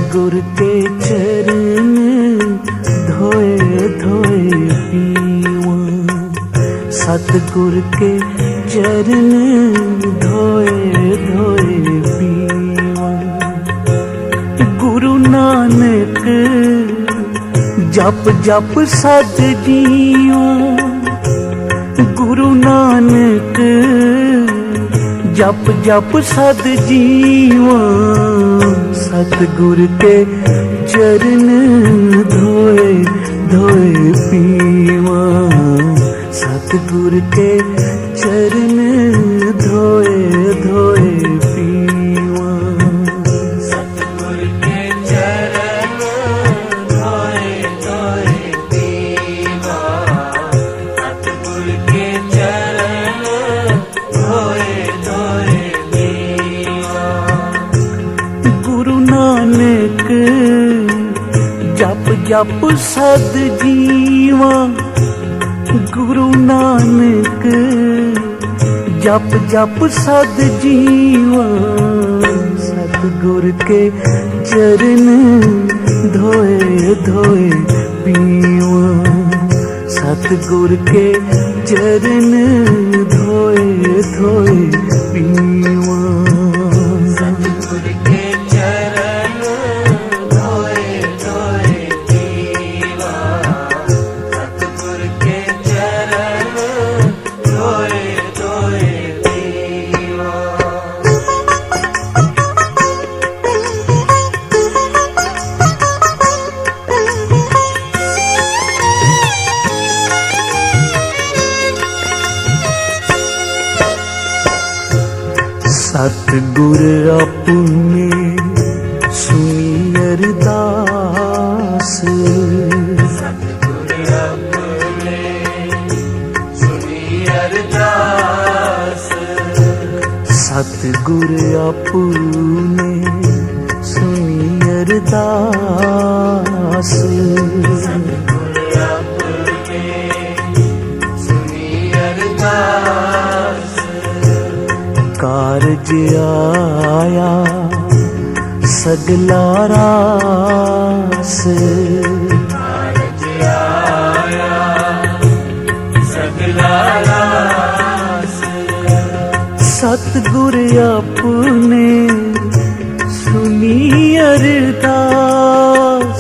सतगुर के चरण धोए धोए पीवा, सतगुर के चरण धोए धोए पीवा। गुरु नानक जप जप सद जीवा, गुरु नानक जप जप सद जीवा। सतगुर के चरण धोए धोए पीवा, सतगुर के चरण धोए धोए पीवा। सतगुर के चरण धोए धोए पीवा, सतगुर के चरण धोए धोए पीवा। गुरु नानक जप जप सद जीवा, गुरु नानक जप जप सद जीवा। सतगुर के चरण धोए धोए पीवा, सतगुर के चरण धोए धोए पीवा। सतगुर के चरण धोए धोए पीवा, सतगुर के चरण धोए धोए पीवा। सतगुर अपने सुनी अरदास, सतगुर अपने सुनी अरदास, सतगुर अपने सुनी अरदास। सतगुर अपने सुनी अरदास। कारज आया सगला रास, कारज आया सगला रास। सतगुर अपने सुनी अरदास।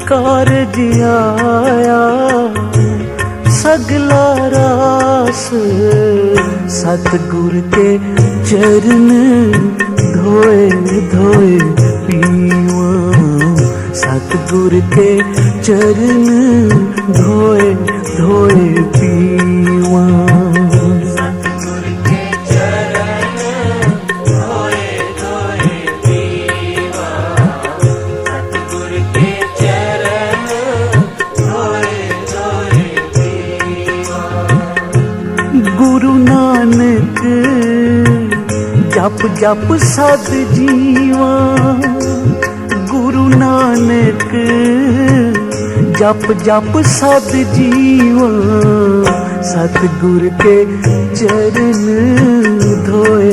कारज आया सगला रास। सतगुर के चरण धोए धोए पीवा, सतगुर के चरण धोए धोए पीवा। सतगुर के चरण धोए धोए पीवा, सतगुर के चरण धोए धोए पीवा। गुरु नानक जप जप सद जीवा, गुरु नानक जप जप सद जीवा। सतगुर के चरण धोए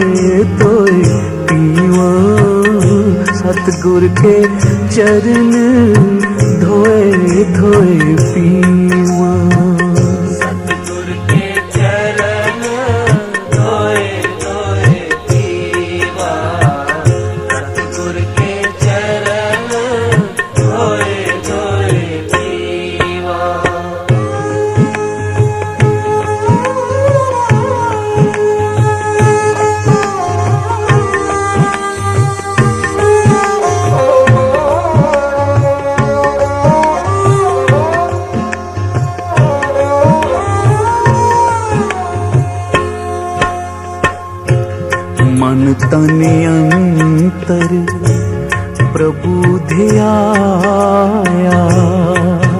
धोए पीवा, सतगुर के चरण धोए धोए पीवा। सतगुर के चरण धोए धोए पीवा, सतगुर के चरण धोए धोए पीवा। मन तन अंतर प्रभु ध्याया,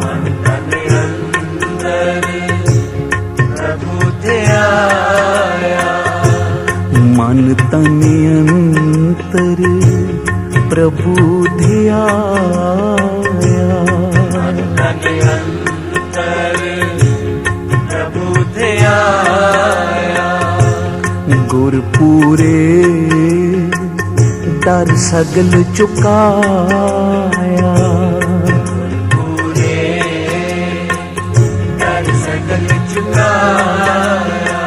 तन अंतर प्रभु ध्याया, मन तन अंतर प्रभु ध्याया। तन अंतर प्रभु ध्याया। गुरपुरे डर सगल चुकाया, पूरे डर सगल चुकाया।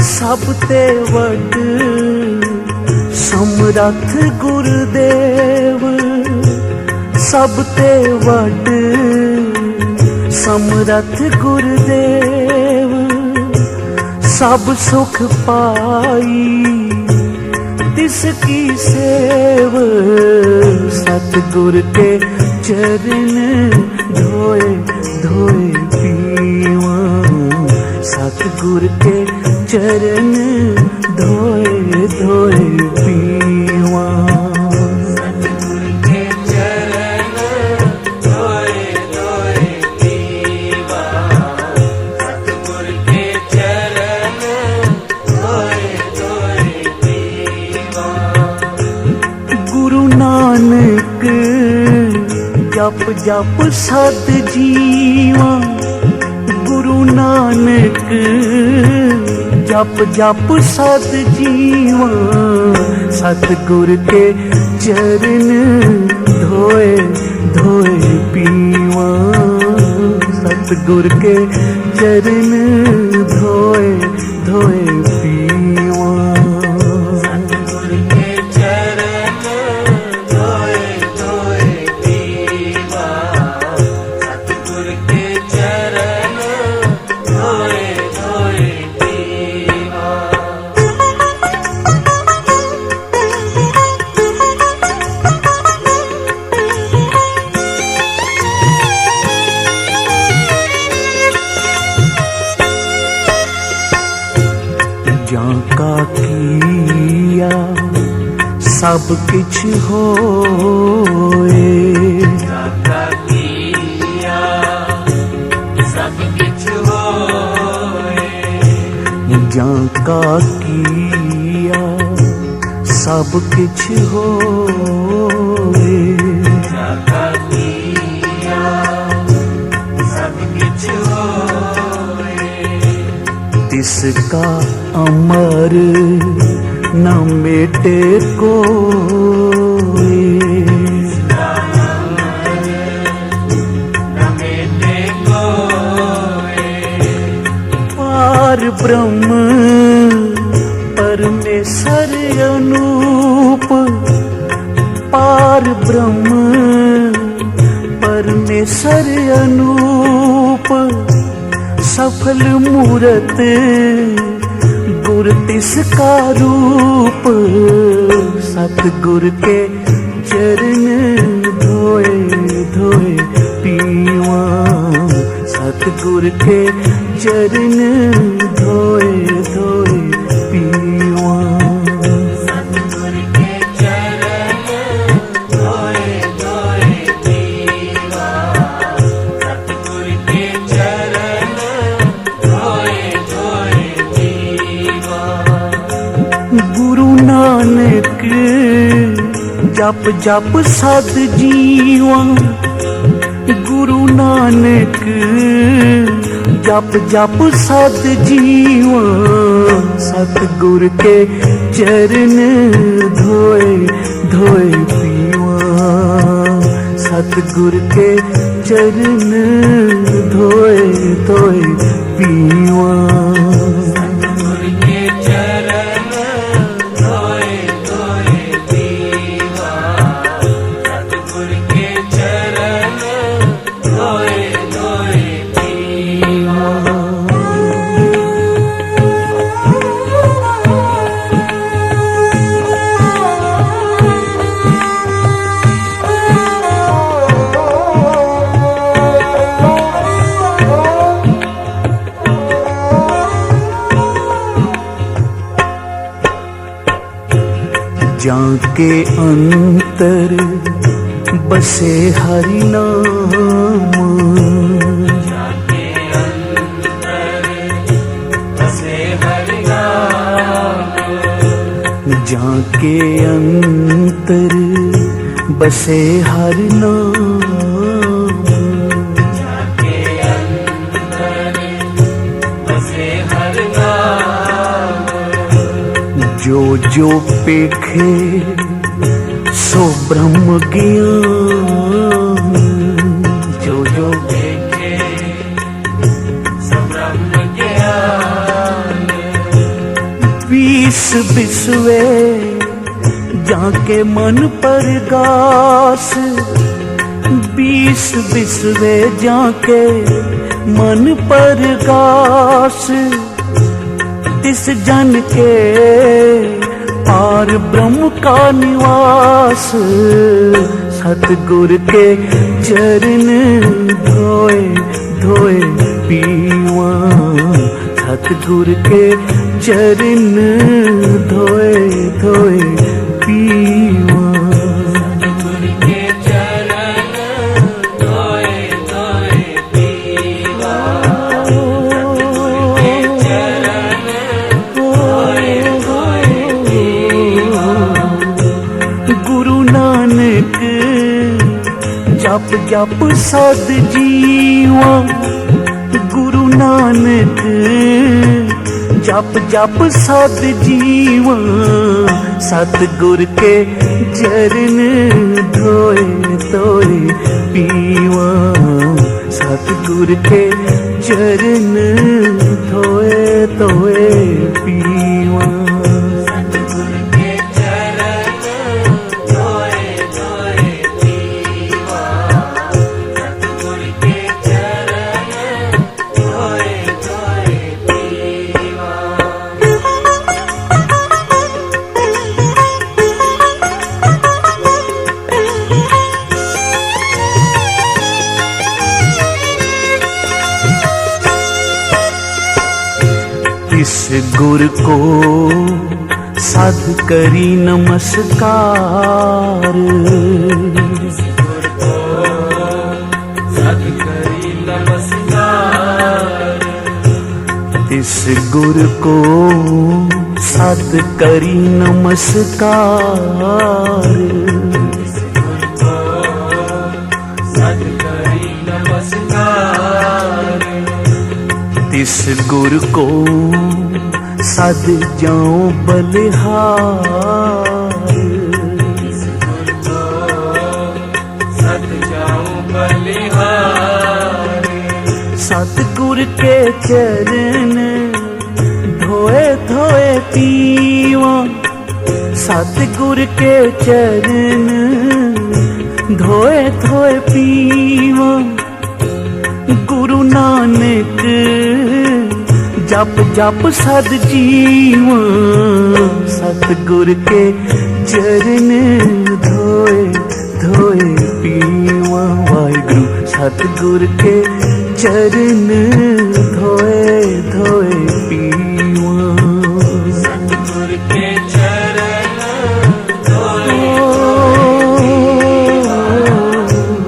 सब ते वड समरथ गुरुदेव, सब ते वड समरथ गुरुदेव, सब सुख पाई तिसकी सेव। सतगुर के चरण धोए धोए पीवा, सतगुर के चरण धोए धोए पीवा। सतगुर के चरण धोए धोए पीवा, सतगुर के चरण धोए धोए पीवा। गुरु नानक जप जप सत जीवा, गुरु नानक जप जप सत जीवा। सतगुर के चरण धोए धोए पीवा, सतगुर के चरण धोए धोए पीवा। सतगुर के चरण धोए धोए पीवा, सतगुर के चरण धोए धोए पीवा। जाका किया सब किछ होए, जाका किया सब किछ होए, जाका किया सब किछ होए। जाका किया सब किछ होए। तिसका अमर न मिटे कोई, न मिटे कोई। पार ब्रह्म परमेश्वर अनूप, पार ब्रह्म परमेश्वर अनूप। सफल मूरत गुर तिसका रूप, सतगुर के चरण धोए धोए पीवा, सतगुर के चरण धोए धोए पीवा। सतगुर के चरण धोए धोए पीवा, सतगुर के चरण धोए धोए पीवा। गुरु नानक जप जप सत जीवा, गुरु नानक जप जप सत जीवा। सतगुर के चरण धोए धोए पीवा, सतगुर के चरण धोए धोए पीवा। सतगुर के चरण धोए धोए पीवा, सतगुर के चरण धोए धोए पीवा। जाके अंतर बसे हरि नाम, जाके अंतर बसे हरि नाम, जाके अंतर बसे हरि नाम। जाके अंतर बसे हरि नाम। जो जो पेखे सो ब्रह्म ज्ञान जो जो देखे सो ब्रह्म ज्ञान। 20 बिसवे जाके मन परगास, 20 बिसवे जाके मन परगास। तिस जन के पार ब्रह्म का निवास, सतगुर के चरण धोए धोए पीवा, सतगुर के चरण धोए धोए पीवा। सतगुर के चरण धोए धोए पीवा, सतगुर के चरण धोए धोए पीवा। गुरु नानक जप जप सद जीवा, गुरु नानक जप जप सद जीवा, सतगुर के चरण धोए धोए पीवा, सतगुर के चरण धोए धोए पीवा। सतगुर के चरण धोए धोए पीवा, सतगुर के चरण धोए धोए पीवा। इस गुर को साध करी नमस्कार, गुर को सद करी नमस्कार, इस गुर को साध करी नमस्कार। गुर को सद करी नमस्कार, इस गुर को सद जाऊं बलिहार, गुर को सद जाऊं बलिहार। सतगुर के चरण धोए धोए पीवा, सतगुर के चरण धोए धोए पीवा। गुरु नानक जप जप सद जीवा, सतगुर के चरण धोए धोए पीवा। वाहिगुरु सतगुर के चरण धोए धोए पीवा। सतगुर के चरण धोए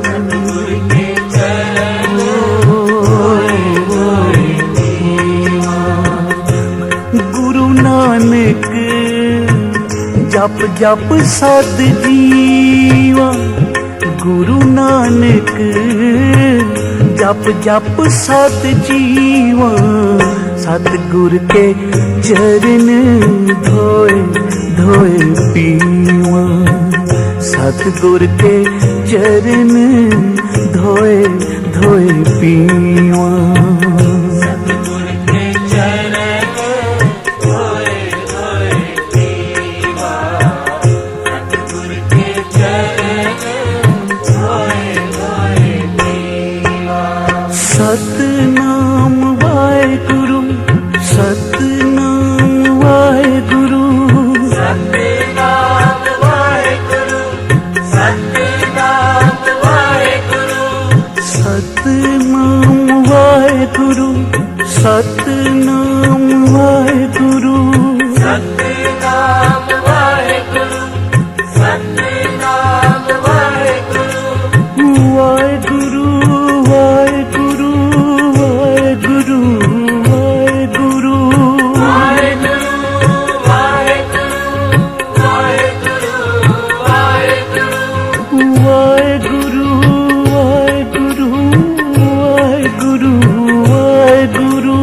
सतगुर के चरण धोए धोए पीवा। गुरु नानक जप जप सद जीवा, गुरु नानक जप जप सत जीवा। सतगुर के चरण धोए धोए पीवा, सतगुर के चरण धोए धोए पीवा। सतगुर के चरण धोए धोए पीवा, सतगुर के चरण धोए धोए पीवा। सतनाम वाहेगुरु, सतनाम वाहेगुरु, सतनाम वाहेगुरु, सतनाम वाहेगुरु, सतनाम वाहेगुरु, सतनाम वाहेगुरु, सतनाम वाहेगुरु, सतनाम वाहेगुरु। वाहेगुरु वाहेगुरु वाहेगुरु वाहेगुरु, वाहेगुरु वाहेगुरु वाहेगुरु वाहेगुरु, वाहेगुरु वाहेगुरु वाहेगुरु वाहेगुरु,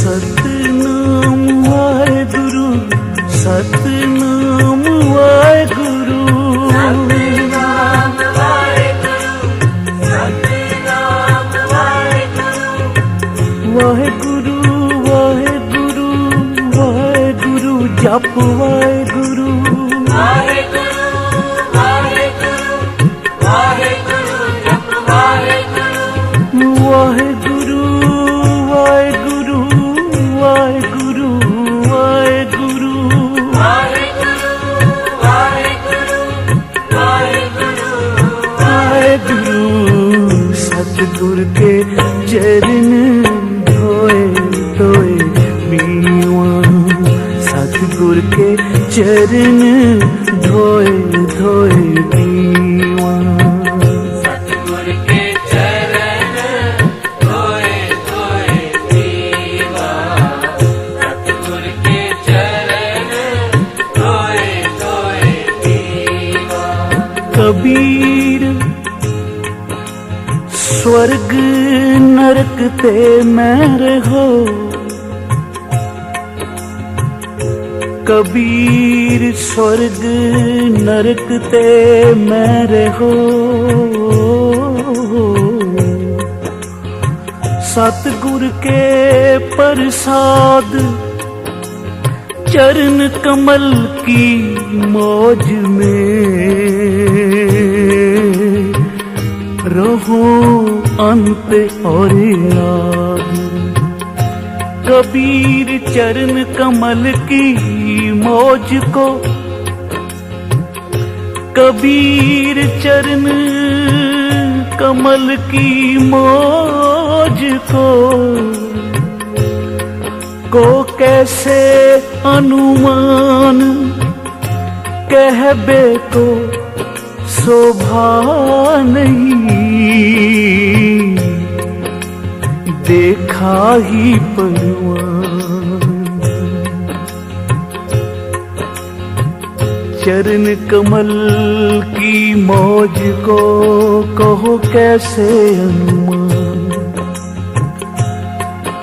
सतनाम वाहेगुरु, सतनाम वाहेगुरु, सतनाम वाहेगुरु, सतनाम वाहेगुरु, वाहेगुरु वाहेगुरु वाहेगुरु, जप वाहेगुरु, वाहेगुरु, वाहेगुरु, वाहेगुरु, जप वाहेगुरु, वाहेगुरु वाहेगुरु वाहेगुरु वाहेगुरु, वाहेगुरु, वाहेगुरु, वाहेगुरु, वाहेगुरु। सतगुर के चरण धोए धोए पीवा, सतगुर के चरण धोए धोए पीवा, सतगुर के चरण धोए धोए पीवा, सतगुर के चरण धोए धोए पीवा। कबीर स्वर्ग नरक ते मैं रहो, कबीर स्वर्ग नरक ते मैं रहो, सतगुर के प्रसाद चरण कमल की मौज में रहो अंत और आद। कबीर चरण कमल की मौज को, कबीर चरण कमल की मौज को कैसे अनुमान कहबे को शोभा नहीं, देखा ही परवान। चरण कमल की मौज को कहो कैसे अनुमान,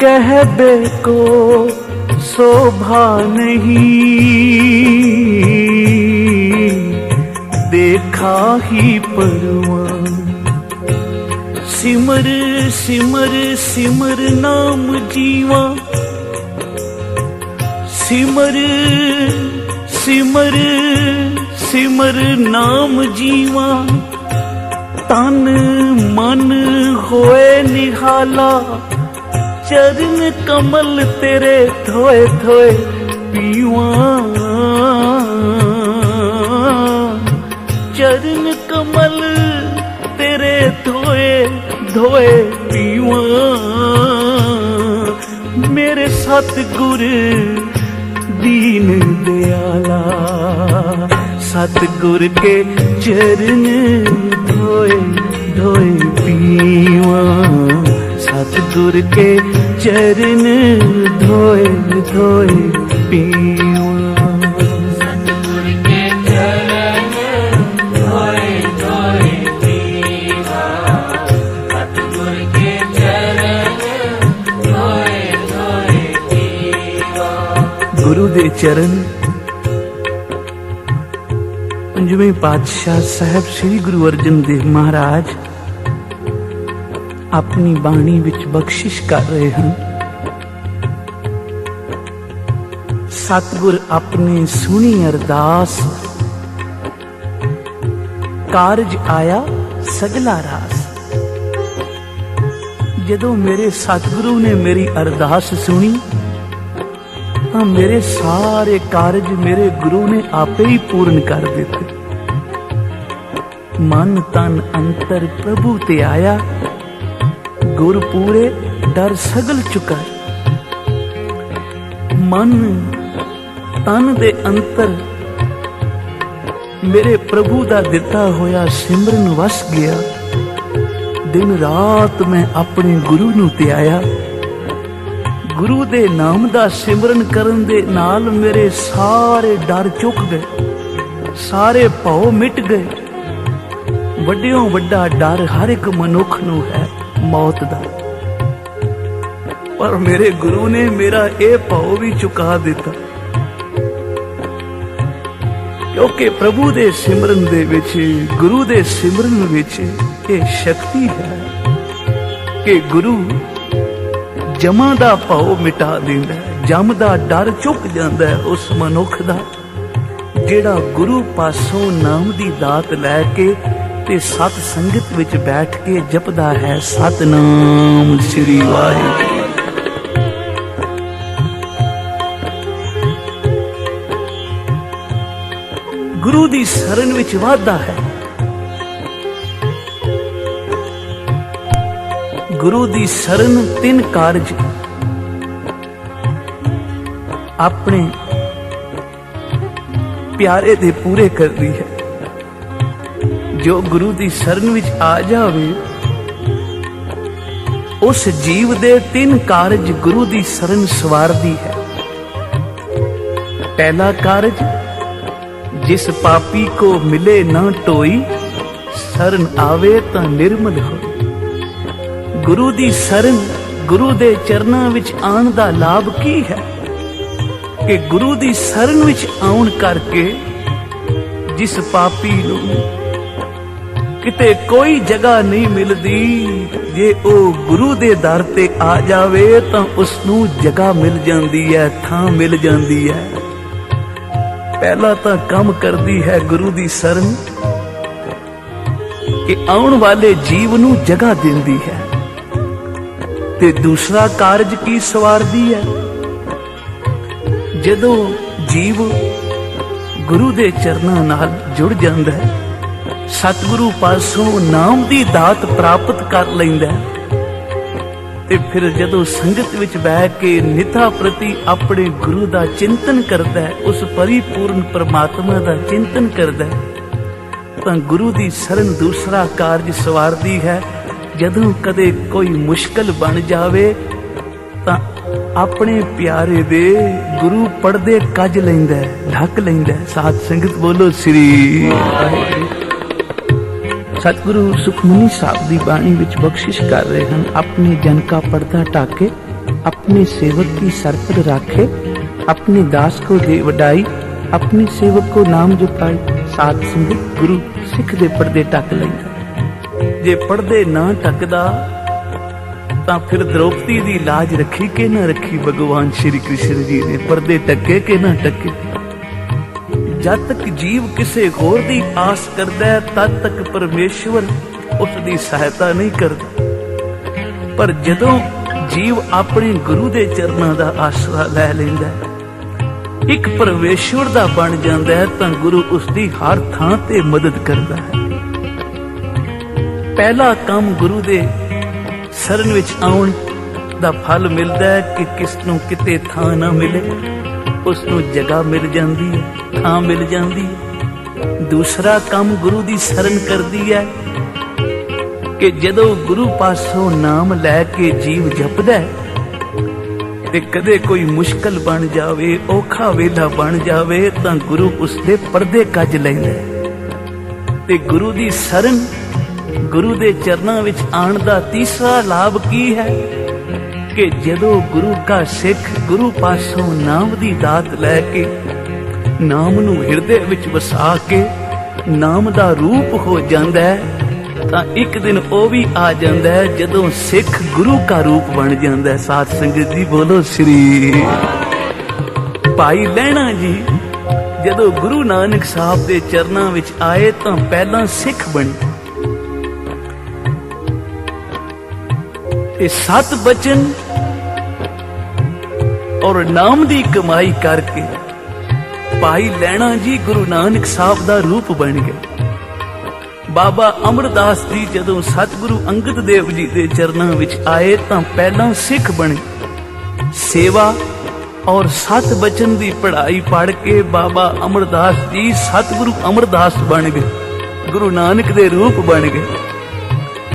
कहबे को शोभा नहीं, देखा ही परवान। सिमर सिमर सिमर नाम जीवा, सिमर सिमर सिमर नाम जीवा, तन मन होए निहाला, चरण कमल तेरे धोए धोए पीवा, चरण कमल तेरे धोए धोए पीवा। मेरे सतगुर दीन दयाला, सतगुर के चरण धोए धोए पीवा, सतगुर के चरण धोए धोए पीवा। सतगुर के चरण धोए धोए पीवा, सतगुर के चरण धोए धोए पीवा। गुरु दे चरण पंजवें पातशाह साहब श्री गुरु अर्जन देव महाराज अपनी बाणी विच बख्शिश कर रहे हैं। सतगुर अपने सुनी अरदास, कारज आया सगला रास। जदों मेरे सतगुरु ने मेरी अरदास सुनी तो मेरे सारे कारज मेरे गुरु ने आपे ही पूर्ण कर दिते। मन तन अंतर प्रभु ते आया, गुर पूरे डर सगल चुका। मन तन दे अंतर मेरे प्रभु दा दिता होया सिमरन वस गया। दिन रात मैं अपने गुरु नूं त्याया। गुरु दे नाम दा सिमरन करन दे नाल मेरे सारे डर चुक गए, सारे भौ मिट गए। वड्डियों वड्डा डर हर एक मनुख नूं है मौत दा। पर मेरे गुरु ने मेरा ये भाव भी चुका दिता, क्योंकि प्रभु दे सिमरन दे विच, गुरु दे सिमरन विच ये शक्ति है कि गुरु जमा दा भाव मिटा दिंदा है, जम दा डर चुक जांदा है उस मनुख दा जेड़ा गुरु पासों नाम दी दात लैके ते सत संगत विच बैठ के जपदा है सतनाम श्री वाहिगुरू। गुरु दी शरण विच वाधा है, गुरु दी शरण तीन कारज अपने प्यारे दे पूरे कर दी है। जो गुरु दी शरण विच आ जावे उस जीव दे तीन कारज गुरु दी शरण सवारदी है। पहला कारज, जिस पापी को मिले ना टोई, शरण आवे तां निर्मल होई। गुरु दी शरण, गुरु दे चरनां विच आण दा लाभ की है कि गुरु दी शरण विच आउण करके जिस पापी नूं किते कोई जगह नहीं मिलदी, जे ओ गुरु दे दर ते आ जावे तां उसनूं जगह मिल जांदी है, थां मिल जांदी है। पहला तां काम करदी है गुरु दी शरण कि आउण वाले जीव नूं जगह दिंदी है, ते दूसरा कारज की सवारदी है। जदों जीव गुरु दे चरनां नाल जुड़ जांदा है, सतगुरु पासों नाम दी दात प्राप्त कर लैंदा है, ते फिर जदों संगत विच बैठ के निता प्रति अपने गुरु दा चिंतन करदा है, उस परिपूर्ण परमात्मा दा चिंतन करदा है, तां गुरु दी शरण दूसरा कारज सवारदी है। जदों कदे कोई मुश्किल बन जावे तां अपने प्यारे दे गुरु पढ़दे कज लैंदा है, ढक लैंदा है। साध संगत बोलो श्री वाहिगुरू। सतगुरु सुखमनी साहब दी बाणी विच बख्शिश कर रहे हैं, अपने जन का पर्दा टाके, अपने सेवक की सर पर राखे, अपने दास को दे वडाई, अपने सेवक को नाम जपाई। साध संगत गुरु सिख दे पर्दे टक लैंदा। जे पर्दे ना टकदा तां फिर द्रौपदी दी लाज रखी के ना रखी भगवान श्री कृष्ण जी ने, पर्दे टके के ना टके। जद तक जीव किसे होर दी आस करदा है तद तक परमेश्वर उसदी सहायता नहीं करदा, पर जदों जीव अपने गुरु दे चरनां दा आसरा लै लैंदा है, एक परमेश्वर दा बन जांदा है, तां गुरु उसदी हर थां ते मदद करदा है। पहला काम गुरु दे शरण विच आउण दा फल मिलदा है कि किसनूं किते थां ना मिले उसनूं जगह मिल जांदी है, थां मिल जांदी है। दूसरा काम गुरु दी शरण करदी है कि जदों गुरु पासों नाम लैके जीव जपदा है ते कदे कोई मुश्किल बन जावे, औखा वेला बन जावे, तां गुरु उसदे पर्दे कज लैंदा है। ते गुरु दी शरण, गुरु दे चरनां विच आण दा तीसरा लाभ की है कि जदों गुरु का सिख गुरु पासों नाम दी दात लैके नाम नूं हिरदे विच वसा के नाम दा रूप हो जांदा है, तां एक दिन ओ भी आ जांदा है जदों सिख गुरु का रूप बन जांदा है। साध संगत जी बोलो श्री। भाई लहणा जी जदों गुरु नानक साहब दे चरनां विच आए तां पहलां सिख बने। सत बचन और नाम दी कमाई करके भाई लैणा जी गुरु नानक साहब दा रूप बन गए। बाबा अमरदास जी जदों सतगुरु अंगद देव जी दे चरनां विच आए तां पहलां सिख बने। सेवा और सत बचन दी पढ़ाई पढ़ के बाबा अमरदास जी सतगुरु अमरदास बन गए, गुरु नानक दे रूप बन गए।